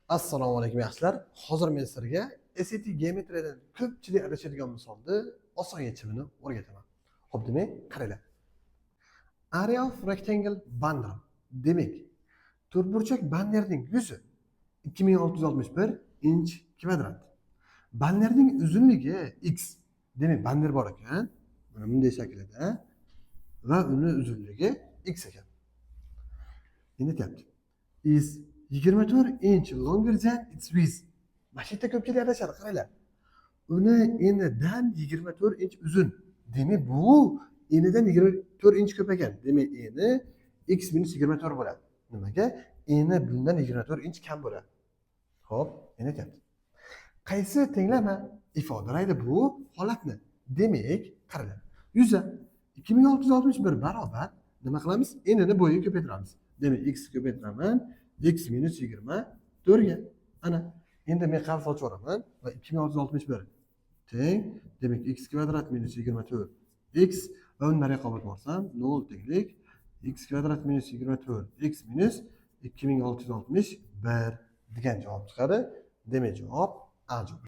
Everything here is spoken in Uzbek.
Assalomu alaykum yaxshilar. Hozir men sizlarga SAT geometriyadan ko'pchilik adashadigan misolni oson yechimini o'rgataman. Xo'p, demak, qaranglar. Area of rectangle banner. Demak, to'rtburchak bannerning yuzi 2661 inch kvadrat. Bannerning uzunligi x. Demak, banner bor ekan. Mana bunday shaklda va uni uzunligi x ekan. Endi aytyapti. Is 24 inch longer than its width. Mana shu yerda ko'pchilik adashadi, qaranglar. Uni enidan 24 inch uzun. Demak, bu enidan 24 inch ko'p ekan. Demak, eni x minus 24 bo'ladi. Nimaga? Eni bundan 24 inch kam bo'ladi. Xo'p, endi aytyapti. Qaysi tenglama ifodalaydi bu holatni? Demak, qaranglar. Yuzi 2661 barobar nima qilamiz? Enini bo'yiga ko'paytiramiz. Demak, x ko'paytiraman, x minus 24 ga. Ana, endi men qarz ochib olaman va 2661 teng, demak x kvadrat minus 24 x va uni nariga olib borsam 0 tenglik x kvadrat minus 24 x minus 2661 degan javob chiqadi. Demak, javob A javob.